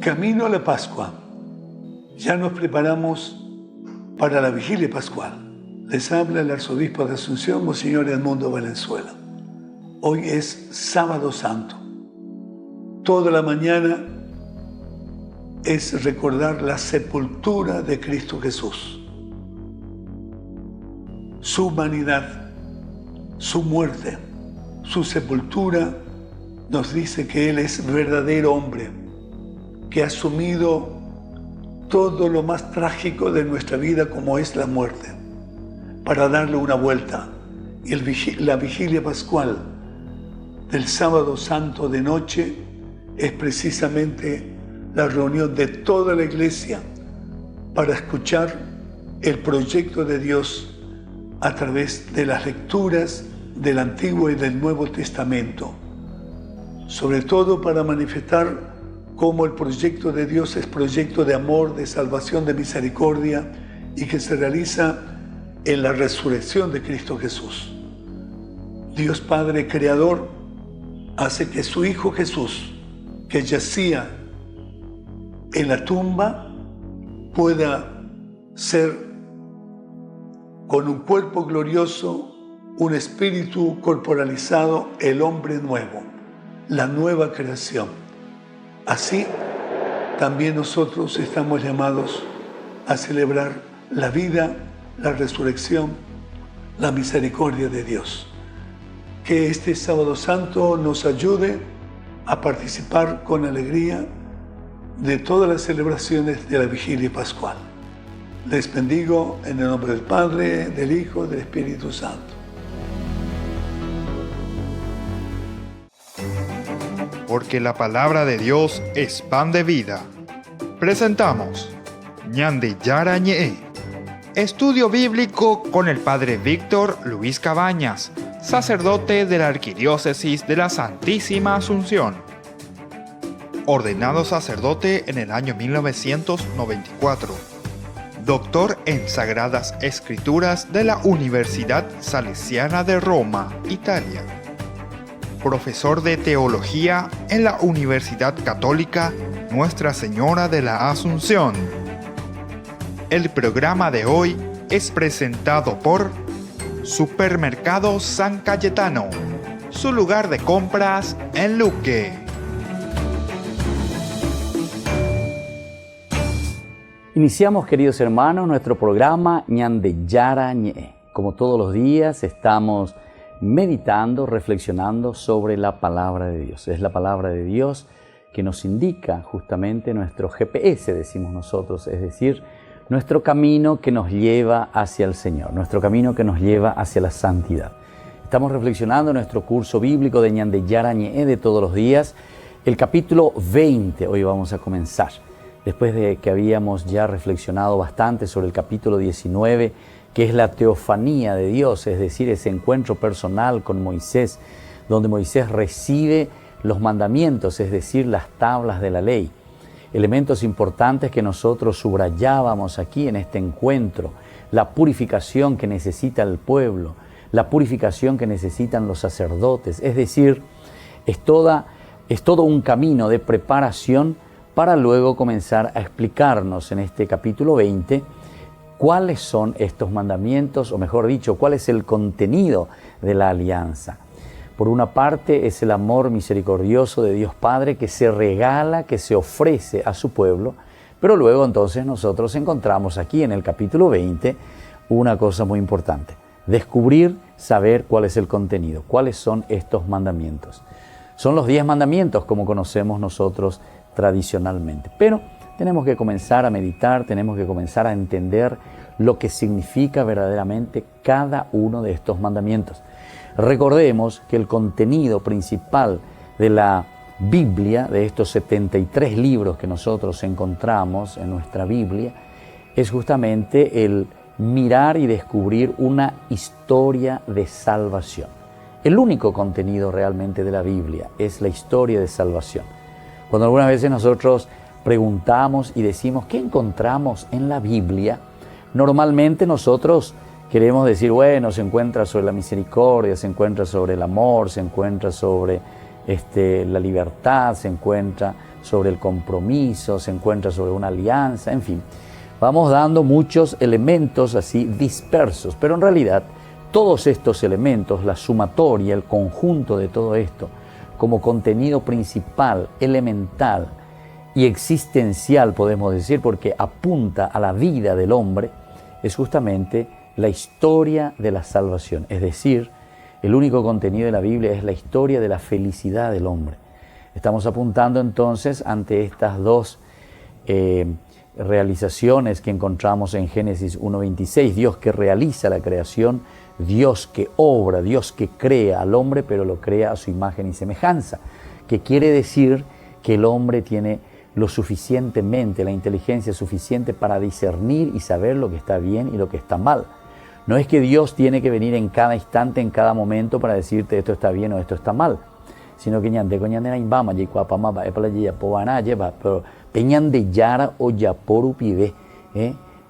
Camino a la Pascua. Ya nos preparamos para la vigilia pascual. Les habla el arzobispo de Asunción, Monseñor Edmundo Valenzuela. Hoy es Sábado Santo. Toda la mañana es recordar la sepultura de Cristo Jesús. Su humanidad, su muerte, su sepultura nos dice que Él es verdadero hombre, que ha asumido todo lo más trágico de nuestra vida, como es la muerte, para darle una vuelta. Y la vigilia pascual del Sábado Santo de noche es precisamente la reunión de toda la Iglesia para escuchar el proyecto de Dios a través de las lecturas del Antiguo y del Nuevo Testamento, sobre todo para manifestar cómo el proyecto de Dios es proyecto de amor, de salvación, de misericordia, y que se realiza en la resurrección de Cristo Jesús. Dios Padre Creador hace que su Hijo Jesús, que yacía en la tumba, pueda ser, con un cuerpo glorioso, un espíritu corporalizado, el hombre nuevo, la nueva creación. Así, también nosotros estamos llamados a celebrar la vida, la resurrección, la misericordia de Dios. Que este Sábado Santo nos ayude a participar con alegría de todas las celebraciones de la Vigilia Pascual. Les bendigo en el nombre del Padre, del Hijo y del Espíritu Santo. Porque la palabra de Dios es pan de vida. Presentamos Ñande Yara Ñe, estudio bíblico con el Padre Víctor Luis Cabañas, sacerdote de la Arquidiócesis de la Santísima Asunción. Ordenado sacerdote en el año 1994. Doctor en Sagradas Escrituras de la Universidad Salesiana de Roma, Italia. Profesor de Teología en la Universidad Católica Nuestra Señora de la Asunción. El programa de hoy es presentado por Supermercado San Cayetano, su lugar de compras en Luque. Iniciamos, queridos hermanos, nuestro programa Ñande Yara Ñe. Como todos los días estamos meditando, reflexionando sobre la palabra de Dios. Es la palabra de Dios que nos indica justamente nuestro GPS, decimos nosotros, es decir, nuestro camino que nos lleva hacia el Señor, nuestro camino que nos lleva hacia la santidad. Estamos reflexionando en nuestro curso bíblico de Ñande Yara Ñe de todos los días, el capítulo 20, hoy vamos a comenzar. Después de que habíamos ya reflexionado bastante sobre el capítulo 19, que es la teofanía de Dios, es decir, ese encuentro personal con Moisés, donde Moisés recibe los mandamientos, es decir, las tablas de la ley. Elementos importantes que nosotros subrayábamos aquí en este encuentro: la purificación que necesita el pueblo, la purificación que necesitan los sacerdotes, es decir, es todo un camino de preparación para luego comenzar a explicarnos en este capítulo 20 cuáles son estos mandamientos, o mejor dicho, cuál es el contenido de la alianza. Por una parte es el amor misericordioso de Dios Padre que se regala, que se ofrece a su pueblo, pero luego entonces nosotros encontramos aquí en el capítulo 20 una cosa muy importante: descubrir, saber cuál es el contenido, cuáles son estos mandamientos. Son los 10 mandamientos como conocemos nosotros tradicionalmente, pero tenemos que comenzar a meditar, tenemos que comenzar a entender lo que significa verdaderamente cada uno de estos mandamientos. Recordemos que el contenido principal de la Biblia, de estos 73 libros que nosotros encontramos en nuestra Biblia, es justamente el mirar y descubrir una historia de salvación. El único contenido realmente de la Biblia es la historia de salvación. Cuando algunas veces nosotros preguntamos y decimos ¿qué encontramos en la Biblia?, normalmente nosotros queremos decir, bueno, se encuentra sobre la misericordia, se encuentra sobre el amor, se encuentra sobre la libertad, se encuentra sobre el compromiso, se encuentra sobre una alianza, en fin. Vamos dando muchos elementos así dispersos, pero en realidad todos estos elementos, la sumatoria, el conjunto de todo esto, como contenido principal, elemental y existencial, podemos decir, porque apunta a la vida del hombre, es justamente la historia de la salvación. Es decir, el único contenido de la Biblia es la historia de la felicidad del hombre. Estamos apuntando entonces ante estas dos realizaciones que encontramos en Génesis 1:26, Dios que realiza la creación, Dios que obra, Dios que crea al hombre, pero lo crea a su imagen y semejanza, que quiere decir que el hombre tiene lo suficientemente, la inteligencia suficiente para discernir y saber lo que está bien y lo que está mal. No es que Dios tiene que venir en cada instante, en cada momento para decirte esto está bien o esto está mal, sino que ñande ko ñande na imbama ye kuapama ba epala ye povana lleva, pero peñande yara o yaporu pibe,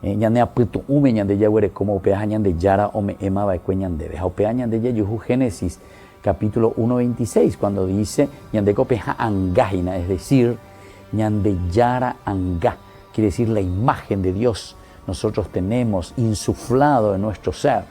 ñande aputu ume ñande ya huere como peaja ñande yara o me ema ba ñande deja o pea ñande ya yuhu Génesis capítulo 1:26 cuando dice ñande ko peja angajina, es decir, ñande yara anga, quiere decir la imagen de Dios. Nosotros tenemos insuflado en nuestro ser,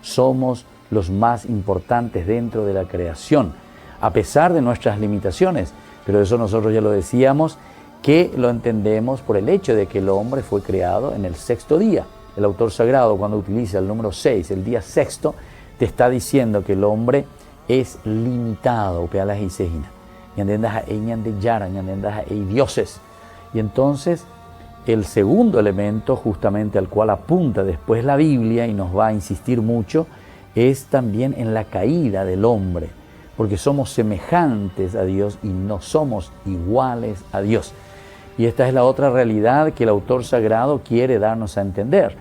somos los más importantes dentro de la creación, a pesar de nuestras limitaciones, pero eso nosotros ya lo decíamos, que lo entendemos por el hecho de que el hombre fue creado en el sexto día. El autor sagrado, cuando utiliza el número 6, el día sexto, te está diciendo que el hombre es limitado, dioses. Y entonces, el segundo elemento, justamente al cual apunta después la Biblia, y nos va a insistir mucho, es también en la caída del hombre, porque somos semejantes a Dios y no somos iguales a Dios. Y esta es la otra realidad que el autor sagrado quiere darnos a entender.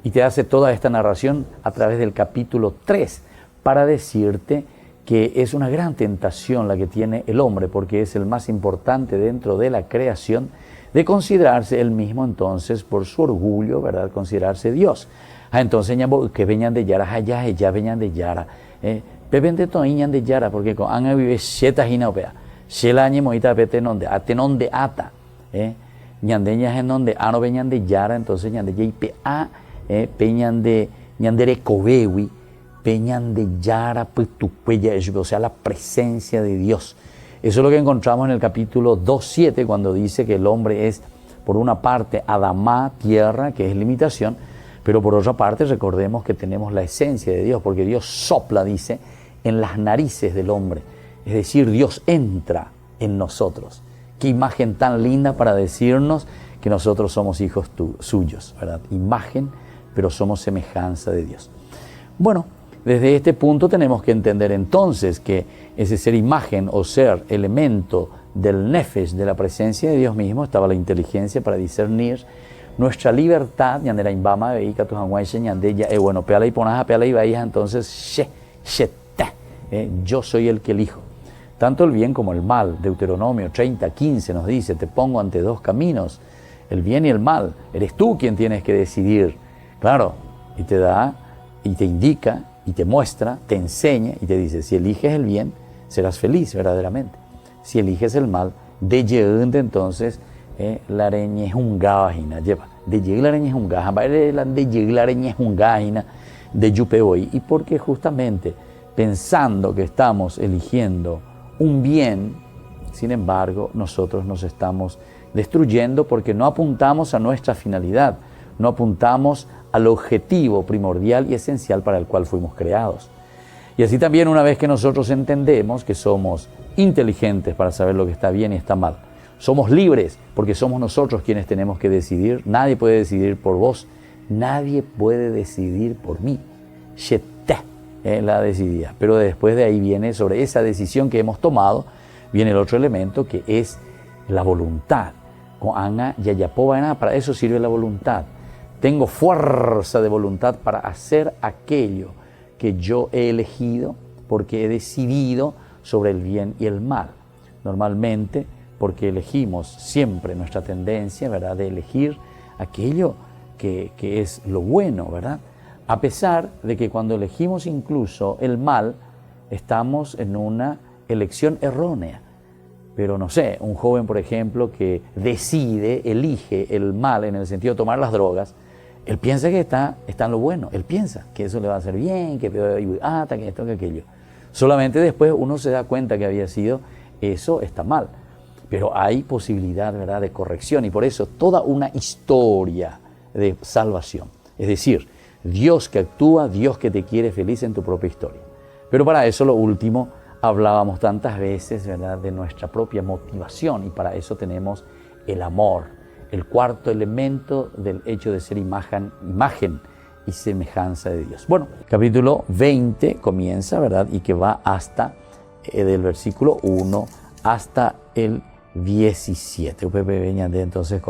Y te hace toda esta narración a través del capítulo 3 para decirte que es una gran tentación la que tiene el hombre, porque es el más importante dentro de la creación, de considerarse él mismo entonces por su orgullo, ¿verdad? Considerarse Dios. Entonces, que vengan de Yara, ya vengan de Yara. Pepente toiñan de Yara, porque con Anga vive sheta hinopea. Shela añe moita pete nonde, atenon de ata. Ñandeñas en donde ano veñan de Yara, entonces ñande ype a, peñan de ñandere cobewi, peñan de Yara, putupeya, o sea, la presencia de Dios. Eso es lo que encontramos en el capítulo 2:7, cuando dice que el hombre es, por una parte, Adamá, tierra, que es limitación, pero por otra parte, recordemos que tenemos la esencia de Dios, porque Dios sopla, dice, en las narices del hombre. Es decir, Dios entra en nosotros. Qué imagen tan linda para decirnos que nosotros somos hijos suyos, ¿verdad? Imagen, pero somos semejanza de Dios. Bueno, desde este punto tenemos que entender entonces que ese ser imagen o ser elemento del nefesh, de la presencia de Dios mismo, estaba la inteligencia para discernir nuestra libertad, ñandera imbama veika tu hanguaise ñandeya, bueno, peala y ponaja, peala y bahía, entonces, yo soy el que elijo. Tanto el bien como el mal. Deuteronomio 30:15 nos dice, te pongo ante dos caminos, el bien y el mal. Eres tú quien tienes que decidir. Claro, y te da, y te indica, y te muestra, te enseña, y te dice, si eliges el bien, serás feliz verdaderamente. Si eliges el mal, de yeunde entonces, la areña es un gajina, lleva. De llegar la areña es un gajina, de llegar la areña es un gajina, de yupe hoy. Y porque justamente, pensando que estamos eligiendo un bien, sin embargo, nosotros nos estamos destruyendo porque no apuntamos a nuestra finalidad, no apuntamos al objetivo primordial y esencial para el cual fuimos creados. Y así también, una vez que nosotros entendemos que somos inteligentes para saber lo que está bien y está mal, somos libres porque somos nosotros quienes tenemos que decidir, nadie puede decidir por vos, nadie puede decidir por mí. La decidida. Pero después de ahí viene, sobre esa decisión que hemos tomado, viene el otro elemento que es la voluntad. Para eso sirve la voluntad. Tengo fuerza de voluntad para hacer aquello que yo he elegido porque he decidido sobre el bien y el mal. Normalmente porque elegimos siempre nuestra tendencia, ¿verdad?, de elegir aquello que es lo bueno, ¿verdad? A pesar de que cuando elegimos incluso el mal, estamos en una elección errónea. Pero no sé, un joven, por ejemplo, que elige el mal en el sentido de tomar las drogas, él piensa que está en lo bueno, él piensa que eso le va a hacer bien, que que esto, que aquello. Solamente después uno se da cuenta que había sido, eso está mal. Pero hay posibilidad, ¿verdad?, de corrección, y por eso toda una historia de salvación. Es decir, Dios que actúa, Dios que te quiere feliz en tu propia historia. Pero para eso lo último, hablábamos tantas veces, ¿verdad?, de nuestra propia motivación, y para eso tenemos el amor, el cuarto elemento del hecho de ser imagen y semejanza de Dios. Bueno, capítulo 20 comienza, ¿verdad?, y que va hasta del versículo 1 hasta el 17. Entonces,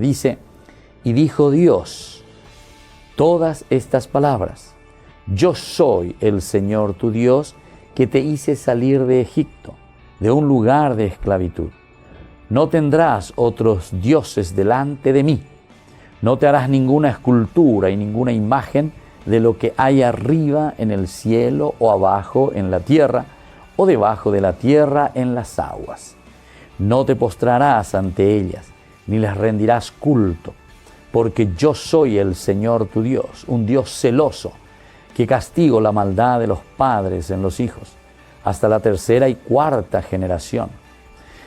dice, y dijo Dios todas estas palabras: yo soy el Señor tu Dios, que te hice salir de Egipto, de un lugar de esclavitud. No tendrás otros dioses delante de mí. No te harás ninguna escultura y ninguna imagen de lo que hay arriba en el cielo, o abajo en la tierra, o debajo de la tierra en las aguas. No te postrarás ante ellas, ni les rendirás culto, porque yo soy el Señor tu Dios, un Dios celoso, que castigo la maldad de los padres en los hijos, hasta la tercera y cuarta generación.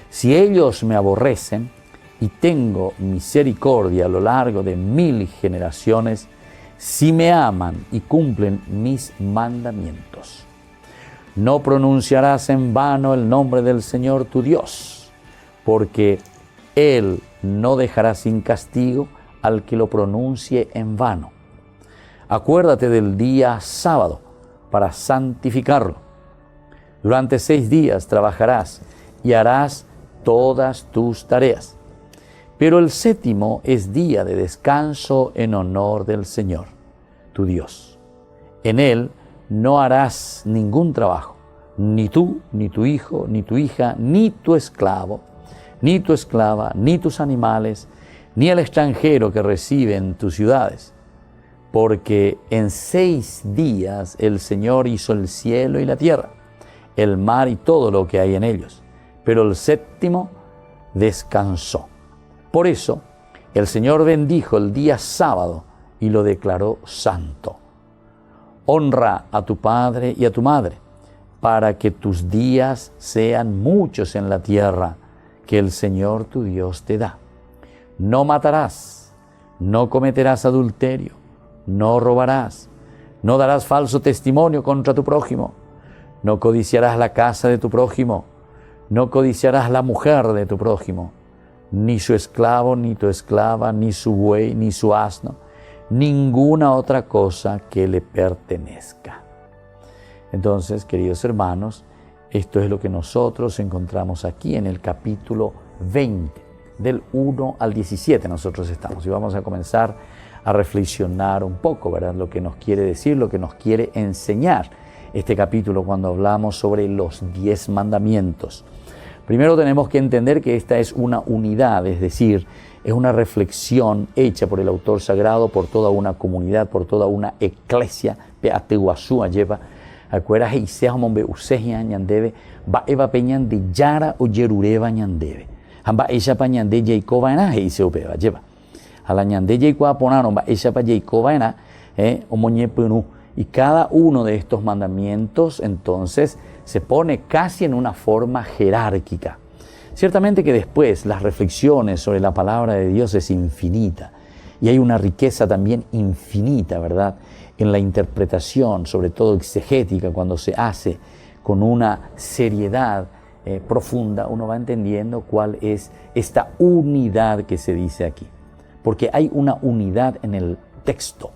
Si ellos me aborrecen, y tengo misericordia a lo largo de 1000 generaciones, si me aman y cumplen mis mandamientos. No pronunciarás en vano el nombre del Señor tu Dios, porque Él no dejará sin castigo al que lo pronuncie en vano. Acuérdate del día sábado para santificarlo. Durante 6 días trabajarás y harás todas tus tareas. Pero el séptimo es día de descanso en honor del Señor, tu Dios. En él no harás ningún trabajo, ni tú, ni tu hijo, ni tu hija, ni tu esclavo, ni tu esclava, ni tus animales, ni el extranjero que reside en tus ciudades. Porque en 6 días el Señor hizo el cielo y la tierra, el mar y todo lo que hay en ellos. Pero el séptimo descansó. Por eso, el Señor bendijo el día sábado y lo declaró santo. Honra a tu padre y a tu madre, para que tus días sean muchos en la tierra que el Señor tu Dios te da. No matarás, no cometerás adulterio, no robarás, no darás falso testimonio contra tu prójimo, no codiciarás la casa de tu prójimo, no codiciarás la mujer de tu prójimo, ni su esclavo, ni tu esclava, ni su buey, ni su asno, ninguna otra cosa que le pertenezca. Entonces, queridos hermanos, esto es lo que nosotros encontramos aquí en el capítulo 20, del 1 al 17 nosotros estamos. Y vamos a comenzar a reflexionar un poco, ¿verdad?, lo que nos quiere decir, lo que nos quiere enseñar este capítulo cuando hablamos sobre los 10 mandamientos. Primero tenemos que entender que esta es una unidad, es decir, es una reflexión hecha por el autor sagrado, por toda una comunidad, por toda una eclesia, peateguasúa lleva, acuerdas y sea hombre useja ñandebe, va eva peñan de yara o yerureva ñandebe. Hamba ella pa ñande Jacoba ena y se opeba lleva. A la ñande Jacoba ponaron va ella pa Jacoba ena, o moñe penu. Y cada uno de estos mandamientos entonces se pone casi en una forma jerárquica. Ciertamente que después las reflexiones sobre la palabra de Dios es infinita y hay una riqueza también infinita, ¿verdad?, en la interpretación, sobre todo exegética, cuando se hace con una seriedad profunda, uno va entendiendo cuál es esta unidad que se dice aquí. Porque hay una unidad en el texto.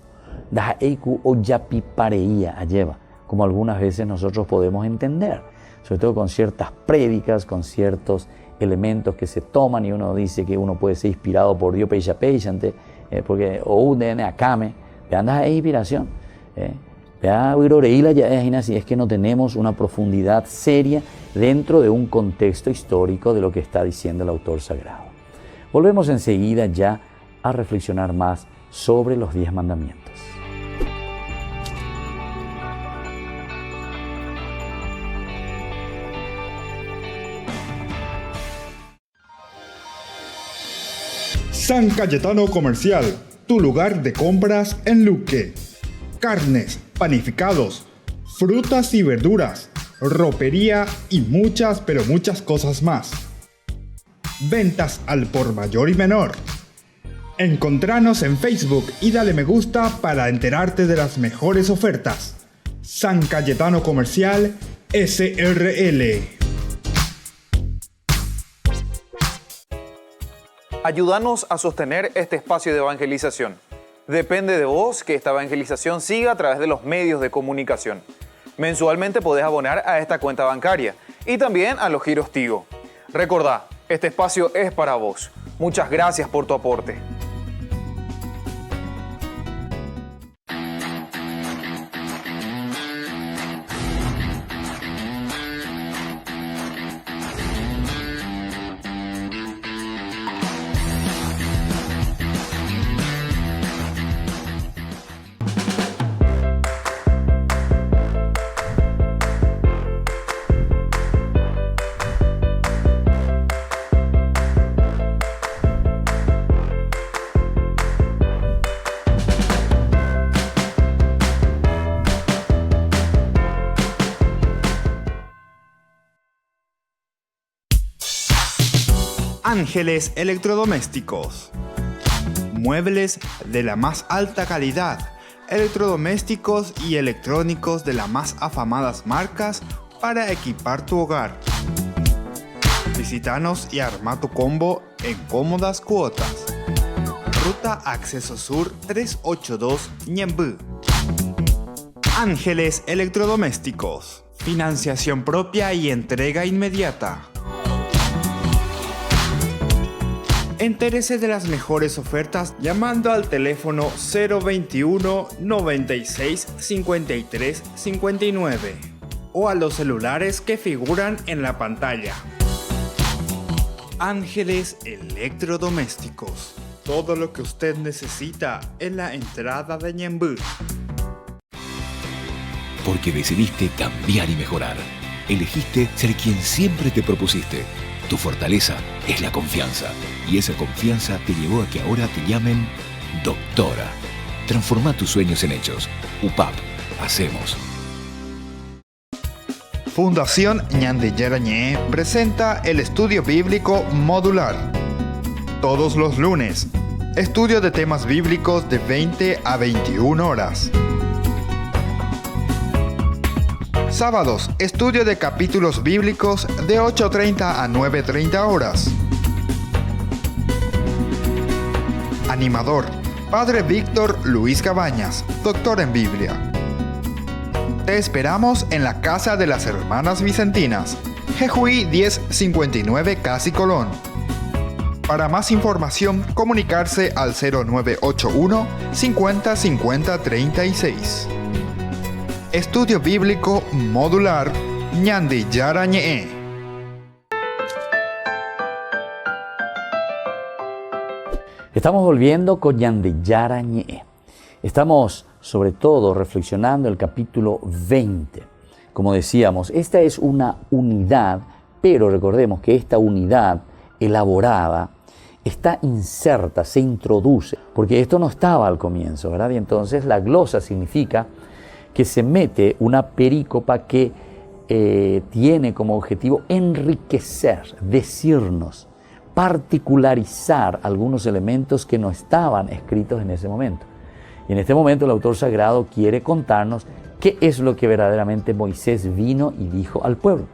Como algunas veces nosotros podemos entender, sobre todo con ciertas prédicas, con ciertos elementos que se toman y uno dice que uno puede ser inspirado por Dios porque o un acame, andas en inspiración, si es que no tenemos una profundidad seria dentro de un contexto histórico de lo que está diciendo el autor sagrado. Volvemos enseguida ya a reflexionar más sobre los 10 mandamientos. San Cayetano Comercial, tu lugar de compras en Luque. Carnes, panificados, frutas y verduras, ropería y muchas, pero muchas cosas más. Ventas al por mayor y menor. Encontranos en Facebook y dale me gusta para enterarte de las mejores ofertas. San Cayetano Comercial SRL. Ayúdanos a sostener este espacio de evangelización. Depende de vos que esta evangelización siga a través de los medios de comunicación. Mensualmente podés abonar a esta cuenta bancaria y también a los giros Tigo. Recordá, este espacio es para vos. Muchas gracias por tu aporte. Ángeles Electrodomésticos. Muebles de la más alta calidad, electrodomésticos y electrónicos de las más afamadas marcas para equipar tu hogar. Visítanos y arma tu combo en cómodas cuotas. Ruta Acceso Sur 382 Ñemby. Ángeles Electrodomésticos. Financiación propia y entrega inmediata. Entérese de las mejores ofertas llamando al teléfono 021 96 53 59 o a los celulares que figuran en la pantalla. Ángeles Electrodomésticos. Todo lo que usted necesita en la entrada de Ñemby. Porque decidiste cambiar y mejorar. Elegiste ser quien siempre te propusiste. Tu fortaleza es la confianza. Y esa confianza te llevó a que ahora te llamen Doctora. Transforma tus sueños en hechos. UPAP. Hacemos. Fundación Ñande Yarañé presenta el estudio bíblico modular. Todos los lunes. Estudio de temas bíblicos de 20 a 21 horas. Sábados, estudio de capítulos bíblicos de 8:30 a 9:30 horas. Animador, Padre Víctor Luis Cabañas, doctor en Biblia. Te esperamos en la Casa de las Hermanas Vicentinas, Jejuí 1059 Casi Colón. Para más información, comunicarse al 0981 50 50 36. Estudio Bíblico Modular Ñande Yarañé. Estamos volviendo con Ñande Yarañé. Estamos sobre todo reflexionando el capítulo 20. Como decíamos, esta es una unidad, pero recordemos que esta unidad elaborada está inserta, se introduce, porque esto no estaba al comienzo, ¿verdad? Y entonces la glosa significa que se mete una perícopa que tiene como objetivo enriquecer, decirnos, particularizar algunos elementos que no estaban escritos en ese momento. Y en este momento el autor sagrado quiere contarnos qué es lo que verdaderamente Moisés vino y dijo al pueblo.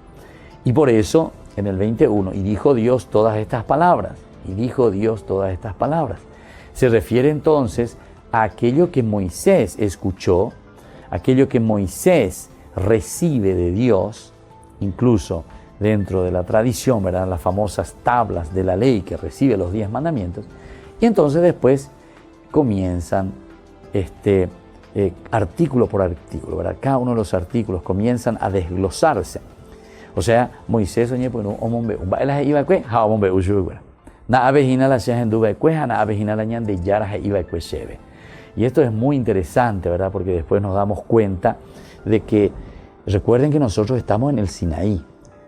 Y por eso, en el 21, y dijo Dios todas estas palabras, y dijo Dios todas estas palabras. Se refiere entonces a aquello que Moisés escuchó, aquello que Moisés recibe de Dios, incluso dentro de la tradición, ¿verdad? Las famosas tablas de la ley que recibe los 10 mandamientos. Y entonces después comienzan artículo por artículo, ¿verdad? Cada uno de los artículos comienzan a desglosarse. O sea, Moisés oye, pues y esto es muy interesante, ¿verdad? Porque después nos damos cuenta de que, recuerden que nosotros estamos en el Sinaí,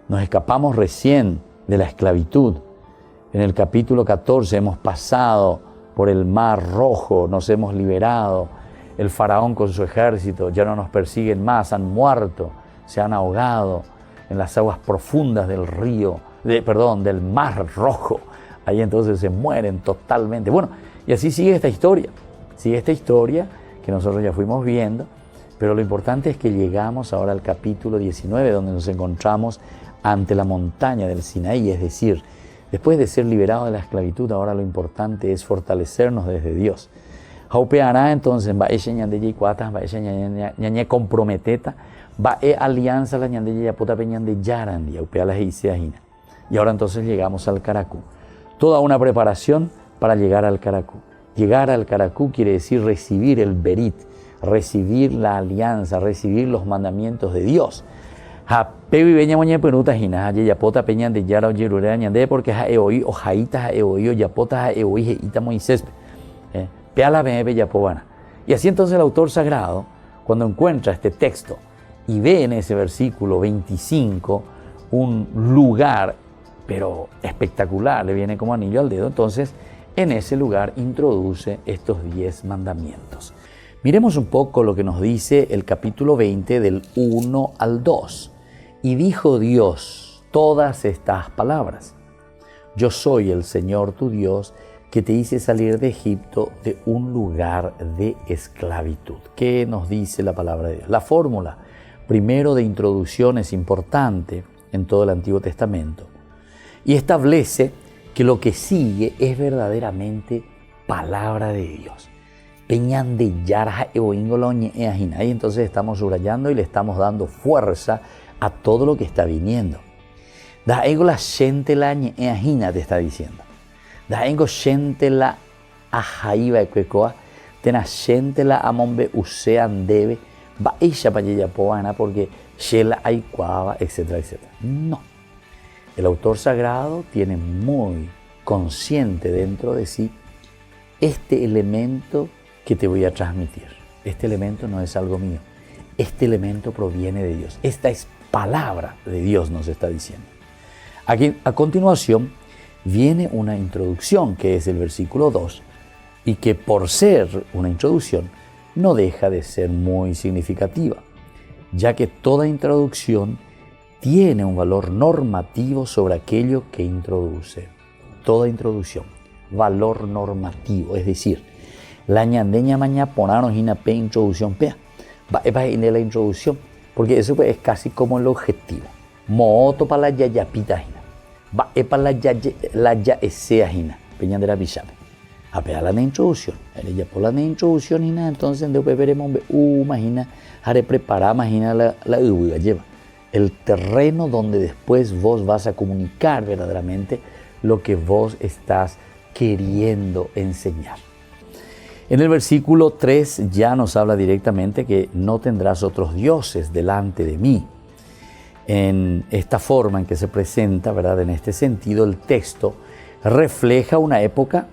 nos escapamos recién de la esclavitud, En el capítulo 14 hemos pasado por el Mar Rojo, nos hemos liberado. El faraón con su ejército ya no nos persiguen más, han muerto, se han ahogado en las aguas profundas del del Mar Rojo. Ahí entonces se mueren totalmente. Bueno, y así sigue esta historia que nosotros ya fuimos viendo, pero lo importante es que llegamos ahora al capítulo 19, donde nos encontramos ante la montaña del Sinaí, es decir, después de ser liberados de la esclavitud, ahora lo importante es fortalecernos desde Dios. Jaupeará entonces, va ella ñande cuatas, va ella ñañe comprometeta, va alianza la ñande ya puta peñande yarandi, jaupea las iseajina. Y ahora entonces llegamos al Caracú. Toda una preparación para llegar al Caracú. Llegar al Caracú quiere decir recibir el Berit, recibir la alianza, recibir los mandamientos de Dios. Pevi beña moña penuta jina, ya pota peña de yara o yerurea ñande porque ha eoi o jaita ha eoi o yapota ha eoi jeita Moisés. Peala bebe yapobana. Y así entonces el autor sagrado, cuando encuentra este texto y ve en ese versículo 25 un lugar, pero espectacular, le viene como anillo al dedo, entonces en ese lugar introduce estos 10 mandamientos. Miremos un poco lo que nos dice el capítulo 20 del 1 al 2. Y dijo Dios todas estas palabras. Yo soy el Señor tu Dios, que te hice salir de Egipto, de un lugar de esclavitud. ¿Qué nos dice la palabra de Dios? La fórmula, primero de introducción, es importante en todo el Antiguo Testamento y establece que lo que sigue es verdaderamente palabra de Dios. Peñan de yarja eoingoloñe eajina. Y entonces estamos subrayando y le estamos dando fuerza a todo lo que está viniendo. Da ego la gente la eajina te está diciendo. Da ego gente la ajaiva equecoa, tena gente la amombe usean debe, va ella para ella poana porque shela aicuava, etcétera, etcétera. No. El autor sagrado tiene muy consciente dentro de sí este elemento que te voy a transmitir. Este elemento no es algo mío. Este elemento proviene de Dios. Esta es palabra de Dios, nos está diciendo. Aquí, a continuación, viene una introducción, que es el versículo 2, y que por ser una introducción, no deja de ser muy significativa, ya que toda introducción tiene un valor normativo sobre aquello que introduce. Toda introducción, valor normativo, es decir, la ñandeña maña ponaron una pe introducción pea, va en la introducción, porque eso es casi como el objetivo. Mooto para la yayapita va para la ya esea peñan de la bichape. A pegar la introducción, ella por la introducción entonces después veremos imagina, haré preparar, imagina la lleva. El terreno donde después vos vas a comunicar verdaderamente lo que vos estás queriendo enseñar. En el versículo 3 ya nos habla directamente que no tendrás otros dioses delante de mí. En esta forma en que se presenta, ¿verdad? En este sentido, el texto refleja una época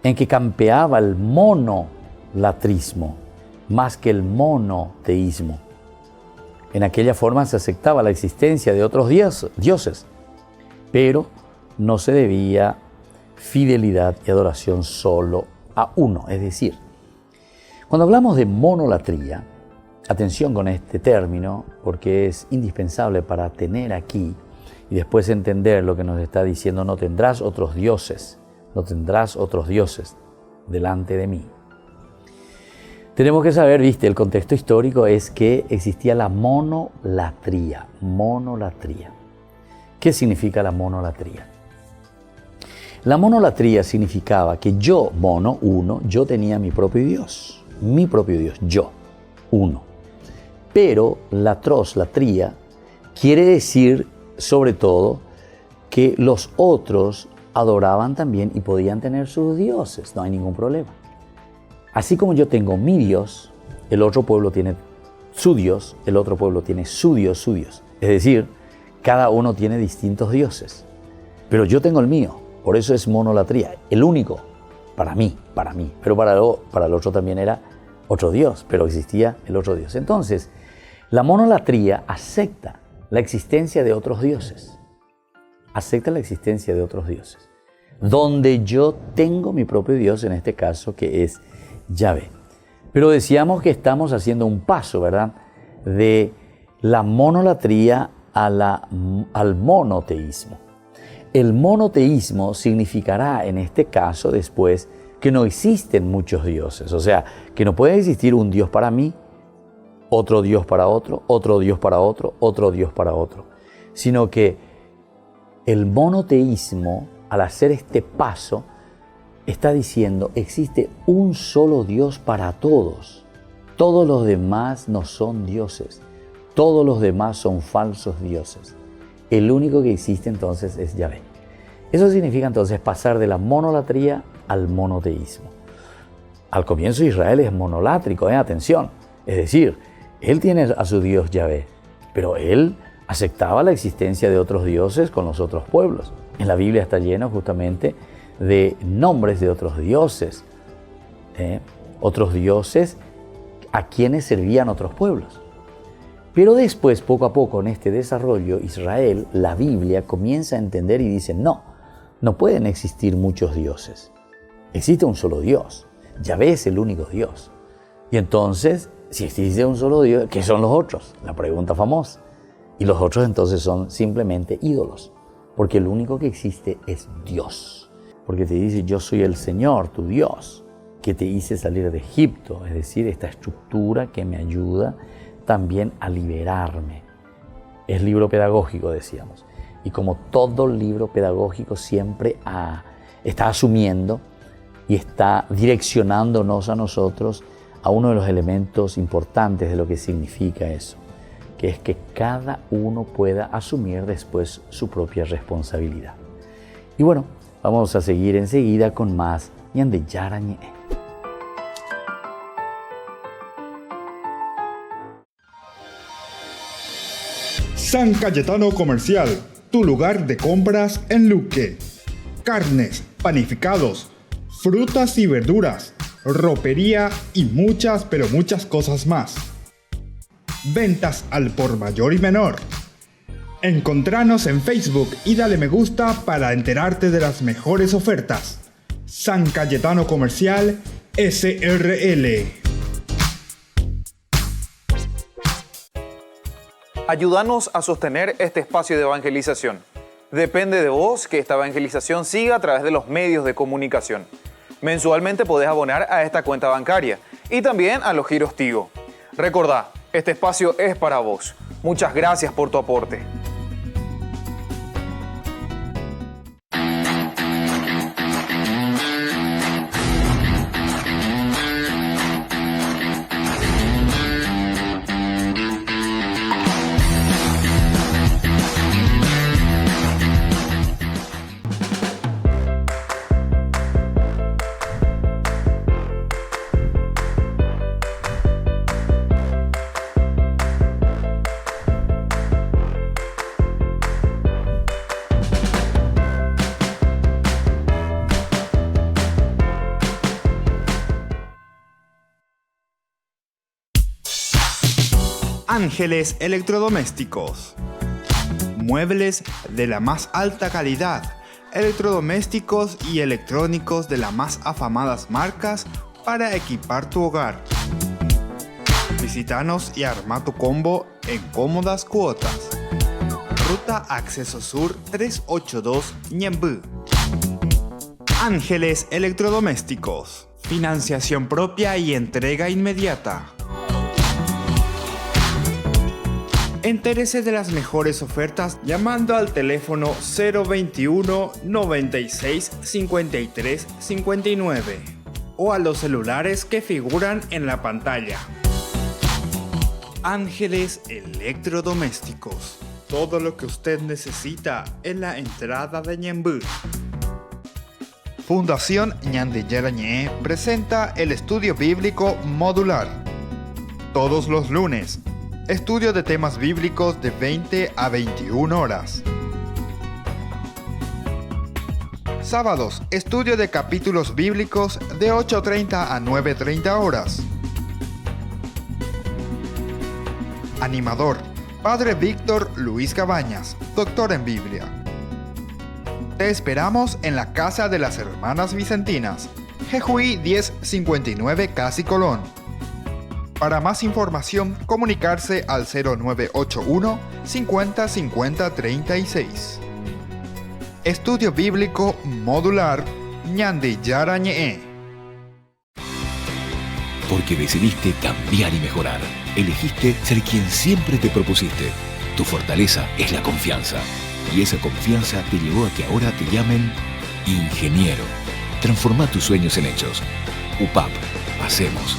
en que campeaba el monolatrismo más que el monoteísmo. En aquella forma se aceptaba la existencia de otros dioses, pero no se debía fidelidad y adoración solo a uno. Es decir, cuando hablamos de monolatría, atención con este término, porque es indispensable para tener aquí y después entender lo que nos está diciendo: no tendrás otros dioses, no tendrás otros dioses delante de mí. Tenemos que saber, el contexto histórico es que existía la monolatría. Monolatría. ¿Qué significa la monolatría? La monolatría significaba que yo, mono, uno, yo tenía mi propio Dios, yo, uno. Pero latría quiere decir, sobre todo, que los otros adoraban también y podían tener sus dioses, no hay ningún problema. Así como yo tengo mi Dios, el otro pueblo tiene su Dios, el otro pueblo tiene su Dios, su Dios. Es decir, cada uno tiene distintos dioses, pero yo tengo el mío, por eso es monolatría, el único, para mí, pero para el otro también era otro Dios, pero existía el otro Dios. Entonces, la monolatría acepta la existencia de otros dioses, donde yo tengo mi propio Dios, en este caso que es Yahvé. Pero decíamos que estamos haciendo un paso, ¿verdad?, de la monolatría al monoteísmo. El monoteísmo significará en este caso después que no existen muchos dioses, o sea, que no puede existir un Dios para mí, otro Dios para otro, otro Dios para otro, otro Dios para otro, sino que el monoteísmo, al hacer este paso, está diciendo, existe un solo Dios para todos. Todos los demás no son dioses. Todos los demás son falsos dioses. El único que existe entonces es Yahvé. Eso significa entonces pasar de la monolatría al monoteísmo. Al comienzo Israel es monolátrico, atención. Es decir, él tiene a su Dios Yahvé, pero él aceptaba la existencia de otros dioses con los otros pueblos. En la Biblia está lleno justamente de nombres de otros dioses a quienes servían otros pueblos. Pero después, poco a poco, en este desarrollo, Israel, la Biblia, comienza a entender y dice, no pueden existir muchos dioses. Existe un solo Dios. Yahvé es el único Dios. Y entonces, si existe un solo Dios, ¿qué son los otros? La pregunta famosa. Y los otros entonces son simplemente ídolos. Porque el único que existe es Dios. Porque te dice, yo soy el Señor, tu Dios, que te hice salir de Egipto. Es decir, esta estructura que me ayuda también a liberarme. Es libro pedagógico, decíamos. Y como todo libro pedagógico siempre está asumiendo y está direccionándonos a nosotros a uno de los elementos importantes de lo que significa eso, que es que cada uno pueda asumir después su propia responsabilidad. Y bueno, vamos a seguir enseguida con más Ñande Yara Ñe. San Cayetano Comercial, tu lugar de compras en Luque. Carnes, panificados, frutas y verduras, ropería y muchas, pero muchas cosas más. Ventas al por mayor y menor. Encontranos en Facebook y dale me gusta para enterarte de las mejores ofertas. San Cayetano Comercial SRL. Ayúdanos a sostener este espacio de evangelización. Depende de vos que esta evangelización siga a través de los medios de comunicación. Mensualmente podés abonar a esta cuenta bancaria y también a los giros Tigo. Recordá, este espacio es para vos. Muchas gracias por tu aporte. Ángeles Electrodomésticos. Muebles de la más alta calidad, electrodomésticos y electrónicos de las más afamadas marcas para equipar tu hogar. Visítanos y arma tu combo en cómodas cuotas. Ruta Acceso Sur 382 Ñemby. Ángeles Electrodomésticos. Financiación propia y entrega inmediata. Entérese de las mejores ofertas llamando al teléfono 021 96 53 59 o a los celulares que figuran en la pantalla. Ángeles Electrodomésticos. Todo lo que usted necesita en la entrada de Ñemby. Fundación Ñande Yara Ñe presenta el estudio bíblico modular. Todos los lunes. Estudio de temas bíblicos de 20 a 21 horas. Sábados, estudio de capítulos bíblicos de 8:30 a 9:30 horas. Animador, Padre Víctor Luis Cabañas, doctor en Biblia. Te esperamos en la Casa de las Hermanas Vicentinas, Jejuí 1059 Casi Colón. Para más información, comunicarse al 0981 50 50 36. Estudio Bíblico Modular Ñande Yara Ñe'e. Porque decidiste cambiar y mejorar. Elegiste ser quien siempre te propusiste. Tu fortaleza es la confianza. Y esa confianza te llevó a que ahora te llamen ingeniero. Transforma tus sueños en hechos. UPAP. Hacemos.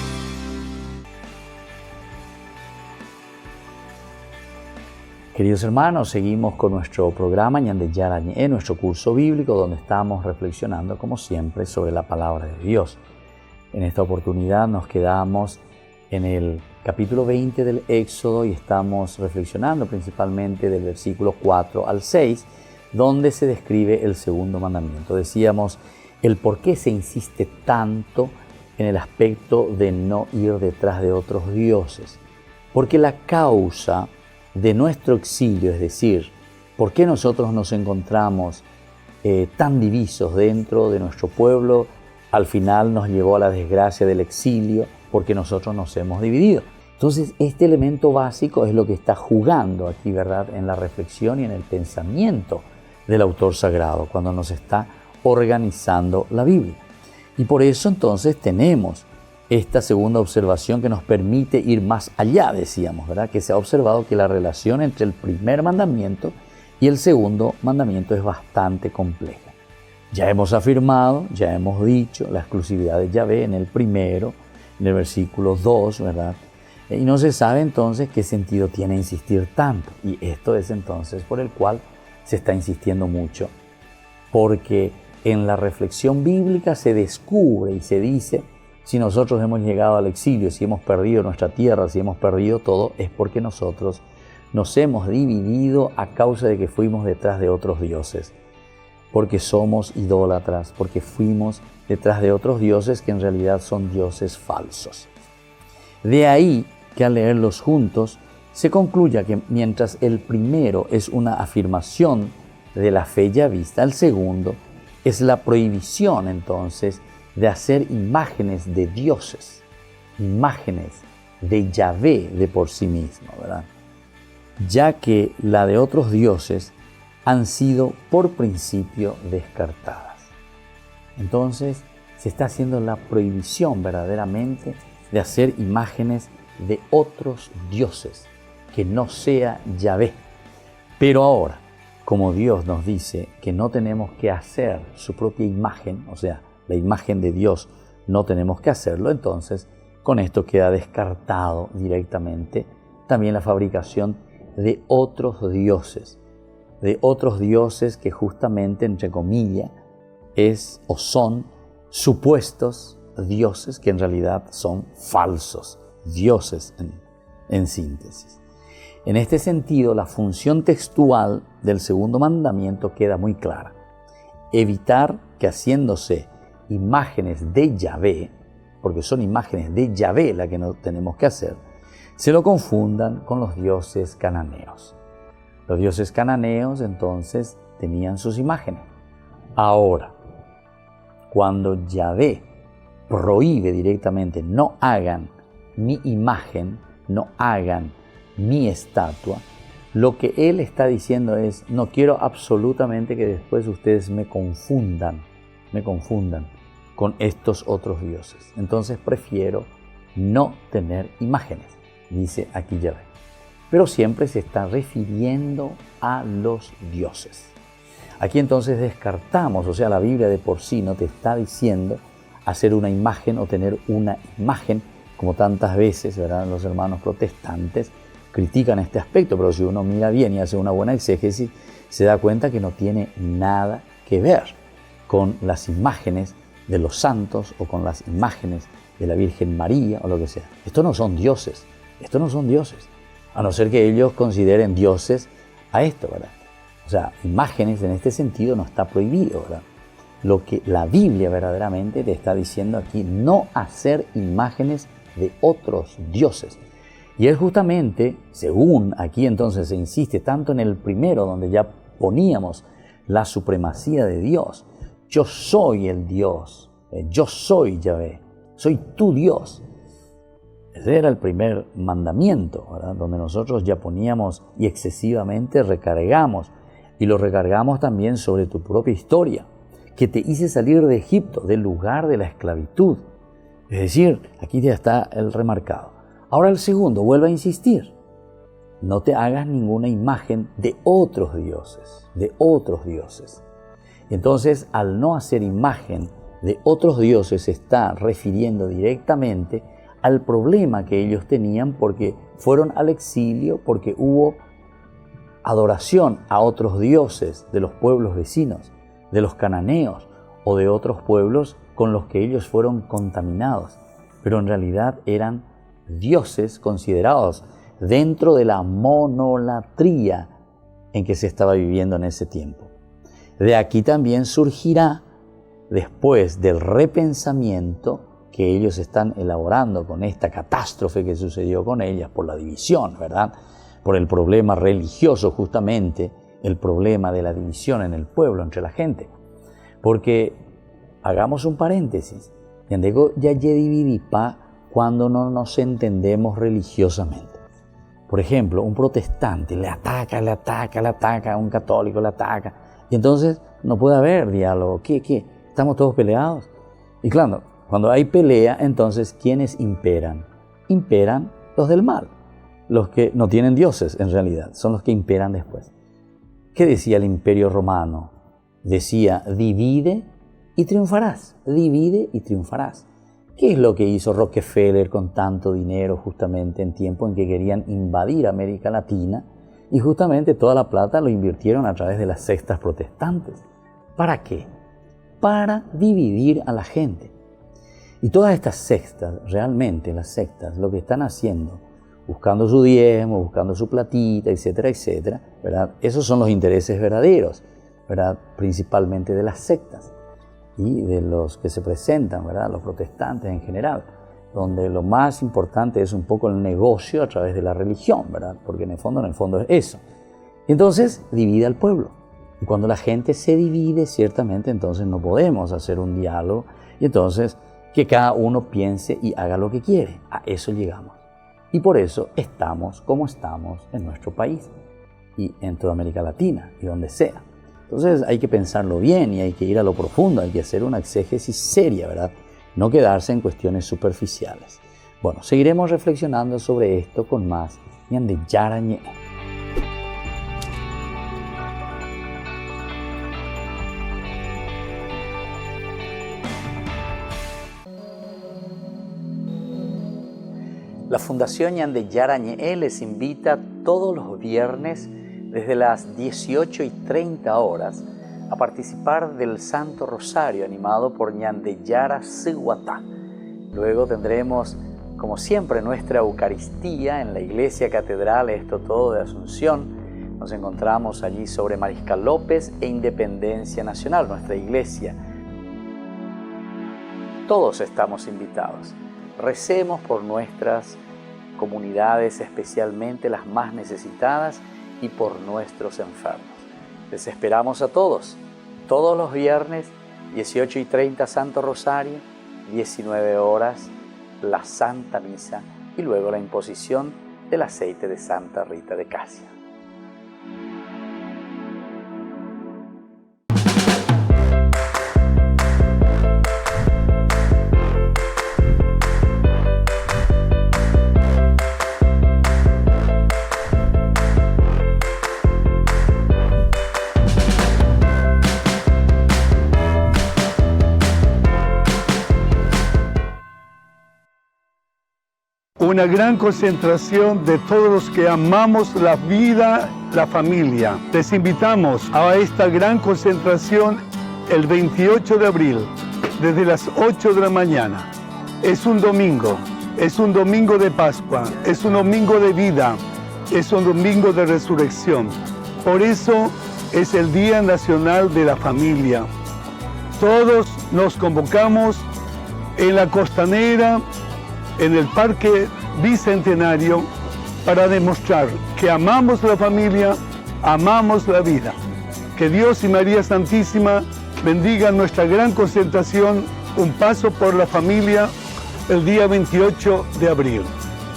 Queridos hermanos, seguimos con nuestro programa Ñande Yara Ñe'e, nuestro curso bíblico, donde estamos reflexionando, como siempre, sobre la palabra de Dios. En esta oportunidad nos quedamos en el capítulo 20 del Éxodo y estamos reflexionando principalmente del versículo 4 al 6, donde se describe el segundo mandamiento. Decíamos el por qué se insiste tanto en el aspecto de no ir detrás de otros dioses. Porque la causa de nuestro exilio, es decir, por qué nosotros nos encontramos tan divisos dentro de nuestro pueblo, al final nos llevó a la desgracia del exilio, porque nosotros nos hemos dividido. Entonces, este elemento básico es lo que está jugando aquí, ¿verdad?, en la reflexión y en el pensamiento del autor sagrado, cuando nos está organizando la Biblia. Y por eso entonces tenemos esta segunda observación que nos permite ir más allá, decíamos, ¿verdad?, que se ha observado que la relación entre el primer mandamiento y el segundo mandamiento es bastante compleja. Ya hemos afirmado, ya hemos dicho la exclusividad de Yahvé en el primero, en el versículo 2, ¿verdad? Y no se sabe entonces qué sentido tiene insistir tanto. Y esto es entonces por el cual se está insistiendo mucho. Porque en la reflexión bíblica se descubre y se dice, si nosotros hemos llegado al exilio, si hemos perdido nuestra tierra, si hemos perdido todo, es porque nosotros nos hemos dividido a causa de que fuimos detrás de otros dioses. Porque somos idólatras, porque fuimos detrás de otros dioses que en realidad son dioses falsos. De ahí que al leerlos juntos se concluya que mientras el primero es una afirmación de la fe ya vista, el segundo es la prohibición entonces de hacer imágenes de dioses, imágenes de Yahvé de por sí mismo, ¿verdad? Ya que la de otros dioses han sido por principio descartadas. Entonces se está haciendo la prohibición verdaderamente de hacer imágenes de otros dioses que no sea Yahvé. Pero ahora, como Dios nos dice que no tenemos que hacer su propia imagen, o sea, la imagen de Dios no tenemos que hacerlo, entonces con esto queda descartado directamente también la fabricación de otros dioses que justamente, entre comillas, es o son supuestos dioses que en realidad son falsos dioses en síntesis. En este sentido, la función textual del segundo mandamiento queda muy clara. Evitar que haciéndose imágenes de Yahvé, porque son imágenes de Yahvé las que no tenemos que hacer, se lo confundan con los dioses cananeos. Los dioses cananeos entonces tenían sus imágenes. Ahora, cuando Yahvé prohíbe directamente no hagan mi imagen, no hagan mi estatua, lo que Él está diciendo es, no quiero absolutamente que después ustedes me confundan con estos otros dioses. Entonces prefiero no tener imágenes, dice aquí Yahvé. Pero siempre se está refiriendo a los dioses. Aquí entonces descartamos, o sea, la Biblia de por sí no te está diciendo hacer una imagen o tener una imagen, como tantas veces, ¿verdad?, los hermanos protestantes critican este aspecto, pero si uno mira bien y hace una buena exégesis, se da cuenta que no tiene nada que ver con las imágenes de los santos o con las imágenes de la Virgen María o lo que sea. Estos no son dioses, a no ser que ellos consideren dioses a esto, ¿verdad? O sea, imágenes en este sentido no está prohibido, ¿verdad? Lo que la Biblia verdaderamente te está diciendo aquí, no hacer imágenes de otros dioses. Y es justamente, según aquí entonces se insiste tanto en el primero, donde ya poníamos la supremacía de Dios. Yo soy el Dios, yo soy Yahvé, soy tu Dios. Ese era el primer mandamiento, ¿verdad? Donde nosotros ya poníamos y excesivamente recargamos, y lo recargamos también sobre tu propia historia, que te hice salir de Egipto, del lugar de la esclavitud. Es decir, aquí ya está el remarcado. Ahora el segundo, vuelve a insistir. No te hagas ninguna imagen de otros dioses, de otros dioses. Entonces, al no hacer imagen de otros dioses, se está refiriendo directamente al problema que ellos tenían porque fueron al exilio, porque hubo adoración a otros dioses de los pueblos vecinos, de los cananeos o de otros pueblos con los que ellos fueron contaminados. Pero en realidad eran dioses considerados dentro de la monolatría en que se estaba viviendo en ese tiempo. De aquí también surgirá, después del repensamiento que ellos están elaborando con esta catástrofe que sucedió con ellas por la división, ¿verdad? Por el problema religioso, justamente, el problema de la división en el pueblo, entre la gente. Porque, hagamos un paréntesis, ya dividipa cuando no nos entendemos religiosamente. Por ejemplo, un protestante le ataca, a un católico le ataca, y entonces no puede haber diálogo. ¿Qué? ¿Estamos todos peleados? Y claro, cuando hay pelea, entonces, ¿quiénes imperan? Imperan los del mal, los que no tienen dioses en realidad, son los que imperan después. ¿Qué decía el Imperio Romano? Decía, divide y triunfarás, divide y triunfarás. ¿Qué es lo que hizo Rockefeller con tanto dinero justamente en tiempo en que querían invadir América Latina? Y justamente toda la plata lo invirtieron a través de las sectas protestantes. ¿Para qué? Para dividir a la gente. Y todas estas sectas, realmente las sectas, lo que están haciendo, buscando su diezmo, buscando su platita, etcétera, etcétera, ¿verdad? Esos son los intereses verdaderos, ¿verdad? Principalmente de las sectas y de los que se presentan, ¿verdad? Los protestantes en general, donde lo más importante es un poco el negocio a través de la religión, ¿verdad? Porque en el fondo es eso. Y entonces divide al pueblo. Y cuando la gente se divide, ciertamente entonces no podemos hacer un diálogo. Y entonces que cada uno piense y haga lo que quiere. A eso llegamos. Y por eso estamos como estamos en nuestro país y en toda América Latina y donde sea. Entonces hay que pensarlo bien y hay que ir a lo profundo, hay que hacer una exégesis seria, ¿verdad? No quedarse en cuestiones superficiales. Bueno, seguiremos reflexionando sobre esto con más ñande yara ñe. La Fundación Ñande Yara Ñe les invita todos los viernes desde las 18:30 horas a participar del Santo Rosario animado por Ñande Yara Siguatá. Luego tendremos, como siempre, nuestra Eucaristía en la Iglesia Catedral Esto Todo de Asunción. Nos encontramos allí sobre Mariscal López e Independencia Nacional, nuestra iglesia. Todos estamos invitados. Recemos por nuestras comunidades, especialmente las más necesitadas, y por nuestros enfermos. Les esperamos a todos los viernes, 18:30 Santo Rosario, 19 horas la Santa Misa y luego la imposición del aceite de Santa Rita de Casia. Una gran concentración de todos los que amamos la vida, la familia. Les invitamos a esta gran concentración el 28 de abril, desde las 8 de la mañana. Es un domingo de Pascua, es un domingo de vida, es un domingo de resurrección. Por eso es el Día Nacional de la Familia. Todos nos convocamos en la Costanera, en el Parque Bicentenario, para demostrar que amamos la familia, amamos la vida. Que Dios y María Santísima bendigan nuestra gran concentración, Un Paso por la Familia, el día 28 de abril.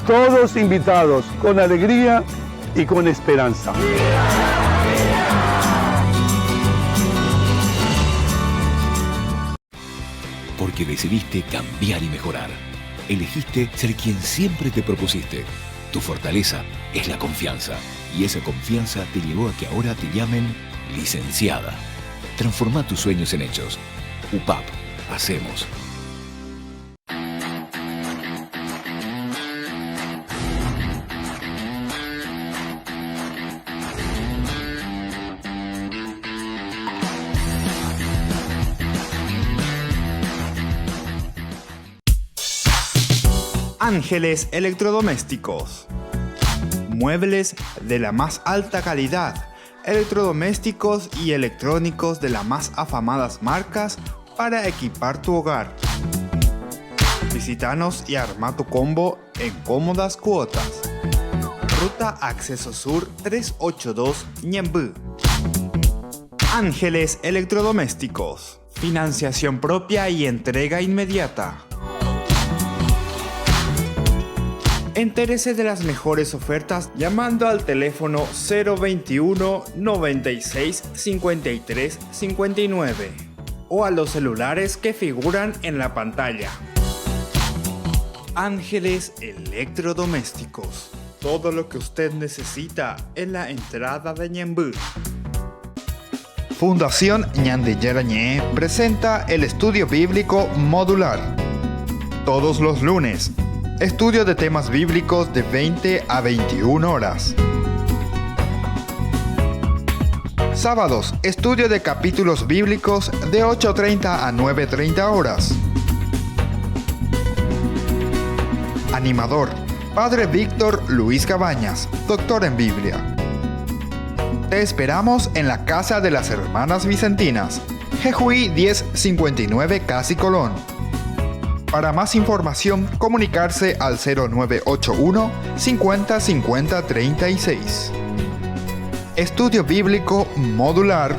Todos invitados con alegría y con esperanza. Porque decidiste cambiar y mejorar. Elegiste ser quien siempre te propusiste. Tu fortaleza es la confianza. Y esa confianza te llevó a que ahora te llamen licenciada. Transforma tus sueños en hechos. UPAP. Hacemos. Ángeles Electrodomésticos. Muebles de la más alta calidad, electrodomésticos y electrónicos de las más afamadas marcas para equipar tu hogar. Visítanos y arma tu combo en cómodas cuotas. Ruta Acceso Sur 382 Ñemby. Ángeles Electrodomésticos. Financiación propia y entrega inmediata. Entérese de las mejores ofertas llamando al teléfono 021 96 53 59 o a los celulares que figuran en la pantalla. Ángeles Electrodomésticos. Todo lo que usted necesita en la entrada de Ñemby. Fundación Ñandeyara Ñe presenta el estudio bíblico modular. Todos los lunes. Estudio de temas bíblicos de 20 a 21 horas. Sábados, estudio de capítulos bíblicos de 8:30 a 9:30 horas. Animador, Padre Víctor Luis Cabañas, doctor en Biblia. Te esperamos en la Casa de las Hermanas Vicentinas, Jejuí 1059 Casi Colón. Para más información, comunicarse al 0981 50 50 36. Estudio Bíblico Modular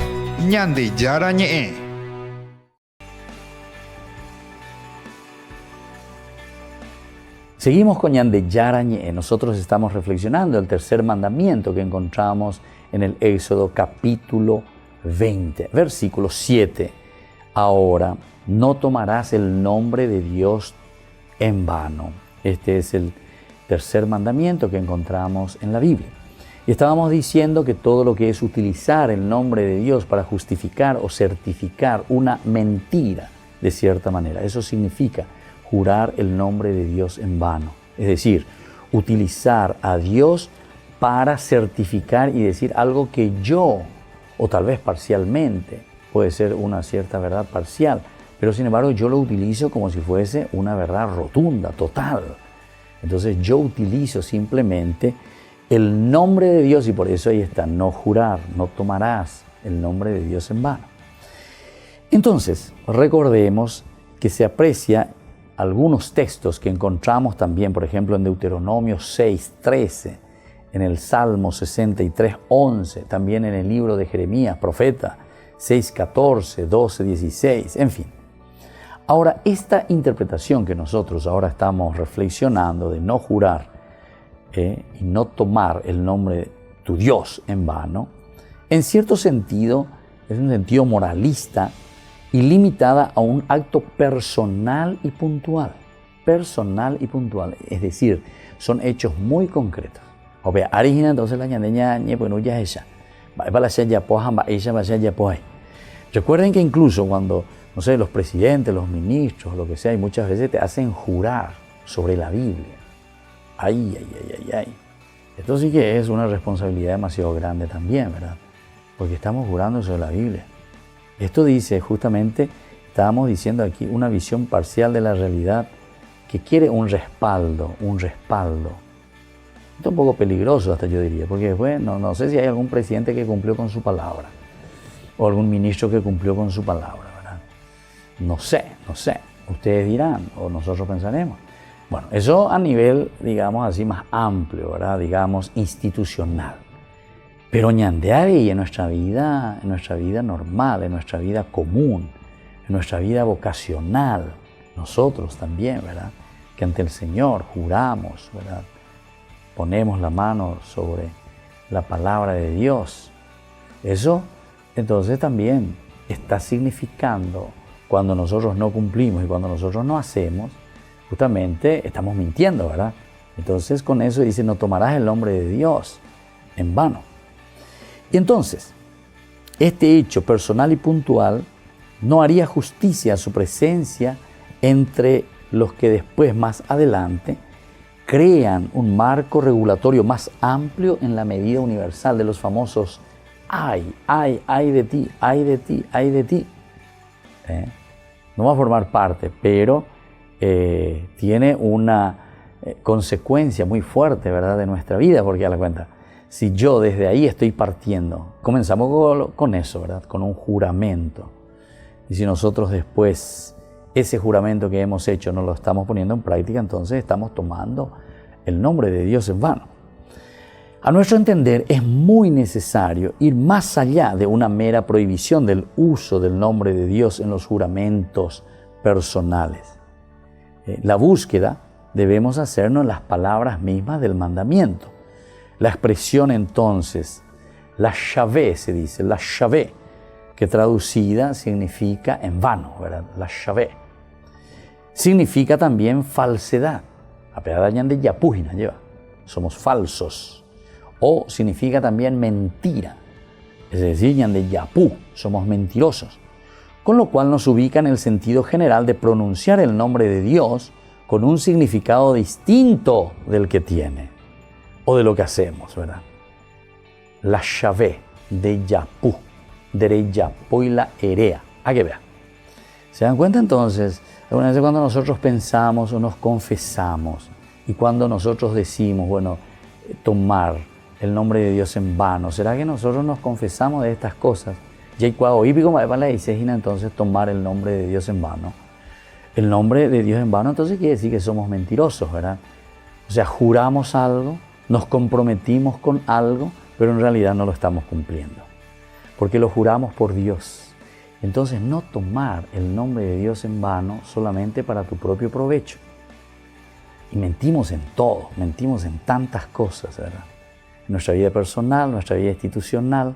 Ñandeyara Ñe. Seguimos con Ñandeyara Ñe. Nosotros estamos reflexionando el tercer mandamiento que encontramos en el Éxodo capítulo 20, versículo 7. Ahora, no tomarás el nombre de Dios en vano. Este es el tercer mandamiento que encontramos en la Biblia. Y estábamos diciendo que todo lo que es utilizar el nombre de Dios para justificar o certificar una mentira, de cierta manera, eso significa jurar el nombre de Dios en vano. Es decir, utilizar a Dios para certificar y decir algo que yo, o tal vez parcialmente, puede ser una cierta verdad parcial, pero sin embargo yo lo utilizo como si fuese una verdad rotunda, total. Entonces yo utilizo simplemente el nombre de Dios y por eso ahí está, no jurar, no tomarás el nombre de Dios en vano. Entonces, recordemos que se aprecia algunos textos que encontramos también, por ejemplo, en Deuteronomio 6:13, en el Salmo 63:11, también en el libro de Jeremías, profeta, 6:14, 12:16, en fin. Ahora, esta interpretación que nosotros ahora estamos reflexionando de no jurar y no tomar el nombre de tu Dios en vano, en cierto sentido es un sentido moralista y limitada a un acto personal y puntual. Personal y puntual, es decir, son hechos muy concretos. O sea, origina entonces la ñandeña pues no ya ella. Va la ya poja, va ella va ya poja. Recuerden que incluso cuando, no sé, los presidentes, los ministros, lo que sea, y muchas veces te hacen jurar sobre la Biblia. Ay. Esto sí que es una responsabilidad demasiado grande también, ¿verdad? Porque estamos jurando sobre la Biblia. Esto dice justamente, estábamos diciendo aquí, una visión parcial de la realidad que quiere un respaldo. Esto es un poco peligroso hasta yo diría, porque bueno, no sé si hay algún presidente que cumplió con su palabra o algún ministro que cumplió con su palabra, ¿verdad? No sé. Ustedes dirán o nosotros pensaremos. Bueno, eso a nivel, digamos así, más amplio, ¿verdad? Digamos, institucional. Pero ñandeari en nuestra vida normal, en nuestra vida común, en nuestra vida vocacional, nosotros también, ¿verdad? Que ante el Señor juramos, ¿verdad? Ponemos la mano sobre la palabra de Dios. Eso entonces también está significando, cuando nosotros no cumplimos y cuando nosotros no hacemos, justamente estamos mintiendo, ¿verdad? Entonces con eso dice, no tomarás el nombre de Dios en vano. Y entonces, este hecho personal y puntual no haría justicia a su presencia entre los que después, más adelante, crean un marco regulatorio más amplio en la medida universal de los famosos ay de ti, ay de ti, ay de ti. No va a formar parte, pero tiene una consecuencia muy fuerte, ¿verdad?, de nuestra vida, porque a la cuenta, si yo desde ahí estoy partiendo, comenzamos con eso, ¿verdad?, con un juramento. Y si nosotros después ese juramento que hemos hecho no lo estamos poniendo en práctica, entonces estamos tomando el nombre de Dios en vano. A nuestro entender, es muy necesario ir más allá de una mera prohibición del uso del nombre de Dios en los juramentos personales. La búsqueda debemos hacernos en las palabras mismas del mandamiento. La expresión entonces, la shavé se dice, la shavé, que traducida significa en vano, ¿verdad? La shavé. Significa también falsedad. De yapujina lleva. Somos falsos. O significa también mentira. Es decir, de yapú, somos mentirosos. Con lo cual nos ubica en el sentido general de pronunciar el nombre de Dios con un significado distinto del que tiene o de lo que hacemos, ¿verdad? La shavé de yapú, de yapú y la erea. A que vea. ¿Se dan cuenta entonces? Algunas veces cuando nosotros pensamos o nos confesamos y cuando nosotros decimos, bueno, tomar el nombre de Dios en vano, ¿será que nosotros nos confesamos de estas cosas? Y cuando entonces tomar el nombre de Dios en vano. El nombre de Dios en vano entonces quiere decir que somos mentirosos, ¿verdad? O sea, juramos algo, nos comprometimos con algo, pero en realidad no lo estamos cumpliendo. Porque lo juramos por Dios. Entonces, no tomar el nombre de Dios en vano solamente para tu propio provecho. Y mentimos en todo, mentimos en tantas cosas, ¿verdad? Nuestra vida personal, nuestra vida institucional,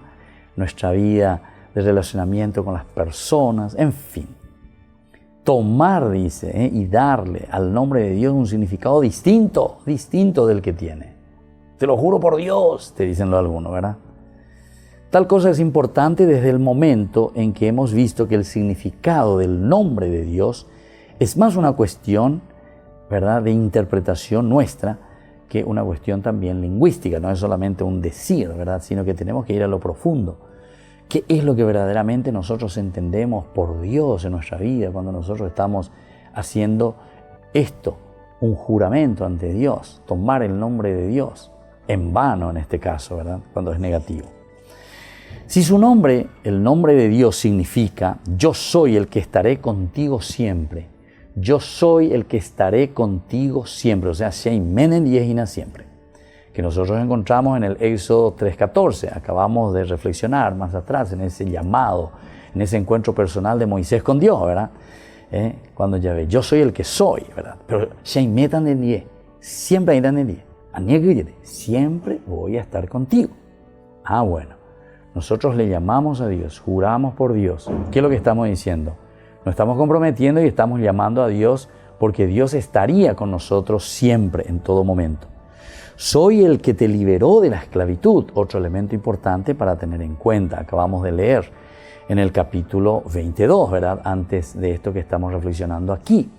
nuestra vida de relacionamiento con las personas, en fin. Tomar, dice, y darle al nombre de Dios un significado distinto del que tiene. Te lo juro por Dios, te dicen algunos, ¿verdad? Tal cosa es importante desde el momento en que hemos visto que el significado del nombre de Dios es más una cuestión, ¿verdad?, de interpretación nuestra que una cuestión también lingüística. No es solamente un decir, ¿verdad?, sino que tenemos que ir a lo profundo. ¿Qué es lo que verdaderamente nosotros entendemos por Dios en nuestra vida cuando nosotros estamos haciendo esto, un juramento ante Dios, tomar el nombre de Dios, en vano en este caso, ¿verdad?, cuando es negativo? Si su nombre, el nombre de Dios, significa yo soy el que estaré contigo siempre, yo soy el que estaré contigo siempre, o sea, Sheimenen Yehina siempre, que nosotros encontramos en el Éxodo 3:14, acabamos de reflexionar más atrás en ese llamado, en ese encuentro personal de Moisés con Dios, ¿verdad? Cuando ya ve, yo soy el que soy, ¿verdad? Pero Sheimetan en Yeh, siempre irán en Yeh, siempre voy a estar contigo. Ah, bueno. Nosotros le llamamos a Dios, juramos por Dios. ¿Qué es lo que estamos diciendo? Nos estamos comprometiendo y estamos llamando a Dios porque Dios estaría con nosotros siempre, en todo momento. Soy el que te liberó de la esclavitud, otro elemento importante para tener en cuenta. Acabamos de leer en el capítulo 22, ¿verdad? Antes de esto que estamos reflexionando aquí.